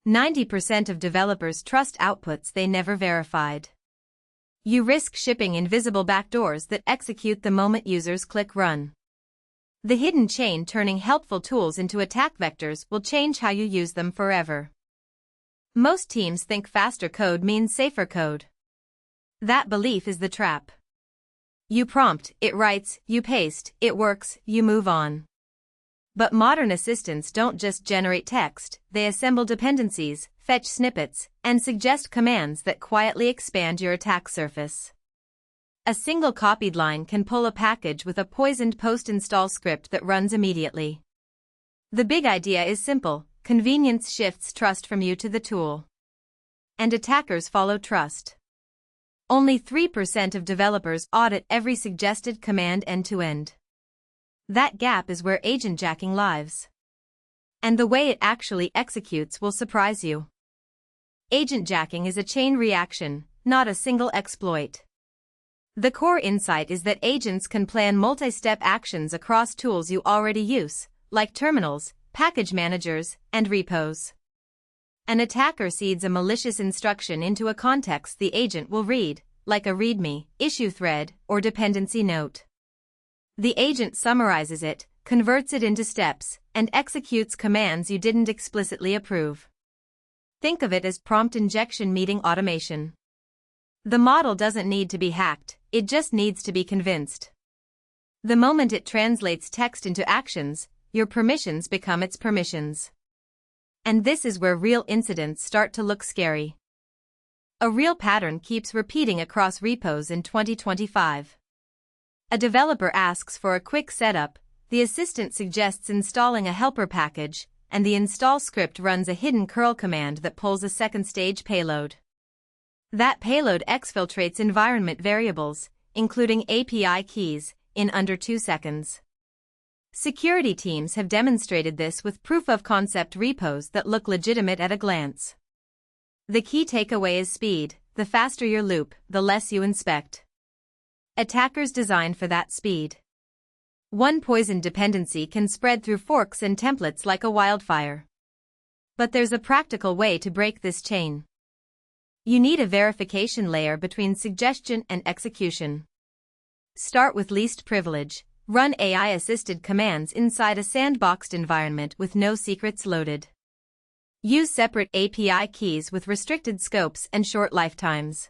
90% of developers trust outputs they never verified. You risk shipping invisible backdoors that execute the moment users click run. The hidden chain turning helpful tools into attack vectors will change how you use them forever. Most teams think faster code means safer code. That belief is the trap. You prompt, it writes, you paste, it works, you move on. But modern assistants don't just generate text, they assemble dependencies, fetch snippets, and suggest commands that quietly expand your attack surface. A single copied line can pull a package with a poisoned post-install script that runs immediately. The big idea is simple: convenience shifts trust from you to the tool. And attackers follow trust. Only 3% of developers audit every suggested command end-to-end. That gap is where agentjacking lives. And the way it actually executes will surprise you. Agentjacking is a chain reaction, not a single exploit. The core insight is that agents can plan multi-step actions across tools you already use, like terminals, package managers, and repos. An attacker seeds a malicious instruction into a context the agent will read, like a README, issue thread, or dependency note. The agent summarizes it, converts it into steps, and executes commands you didn't explicitly approve. Think of it as prompt injection meeting automation. The model doesn't need to be hacked, it just needs to be convinced. The moment it translates text into actions, your permissions become its permissions. And this is where real incidents start to look scary. A real pattern keeps repeating across repos in 2025. A developer asks for a quick setup, the assistant suggests installing a helper package, and the install script runs a hidden curl command that pulls a second-stage payload. That payload exfiltrates environment variables, including API keys, in under 2 seconds. Security teams have demonstrated this with proof-of-concept repos that look legitimate at a glance. The key takeaway is speed: the faster your loop, the less you inspect. Attackers design for that speed. One poisoned dependency can spread through forks and templates like a wildfire. But there's a practical way to break this chain. You need a verification layer between suggestion and execution. Start with least privilege. Run AI-assisted commands inside a sandboxed environment with no secrets loaded. Use separate API keys with restricted scopes and short lifetimes.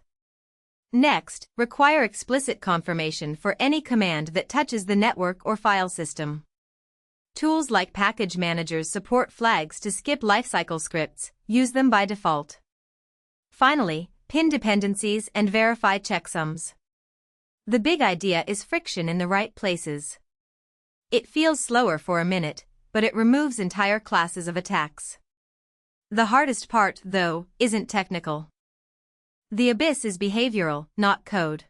Next, require explicit confirmation for any command that touches the network or file system. Tools like package managers support flags to skip lifecycle scripts, use them by default. Finally, pin dependencies and verify checksums. The big idea is friction in the right places. It feels slower for a minute, but it removes entire classes of attacks. The hardest part, though, isn't technical. The abyss is behavioral, not code.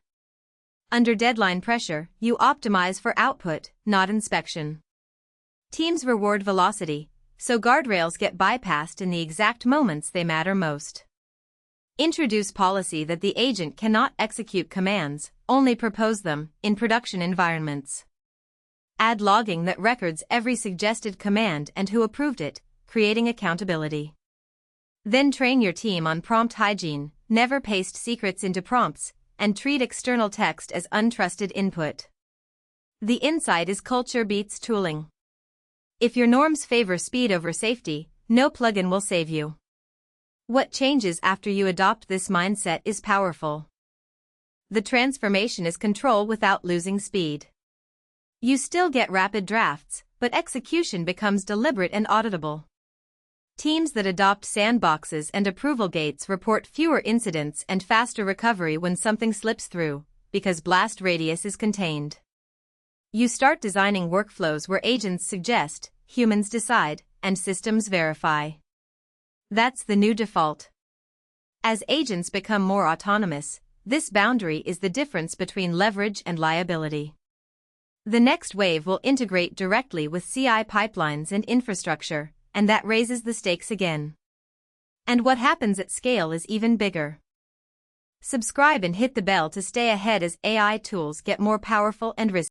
Under deadline pressure, you optimize for output, not inspection. Teams reward velocity, so guardrails get bypassed in the exact moments they matter most. Introduce policy that the agent cannot execute commands, only propose them, in production environments. Add logging that records every suggested command and who approved it, creating accountability. Then train your team on prompt hygiene, never paste secrets into prompts, and treat external text as untrusted input. The insight is culture beats tooling. If your norms favor speed over safety, no plugin will save you. What changes after you adopt this mindset is powerful. The transformation is control without losing speed. You still get rapid drafts, but execution becomes deliberate and auditable. Teams that adopt sandboxes and approval gates report fewer incidents and faster recovery when something slips through, because blast radius is contained. You start designing workflows where agents suggest, humans decide, and systems verify. That's the new default. As agents become more autonomous, this boundary is the difference between leverage and liability. The next wave will integrate directly with CI pipelines and infrastructure, and that raises the stakes again. And what happens at scale is even bigger. Subscribe and hit the bell to stay ahead as AI tools get more powerful and risky.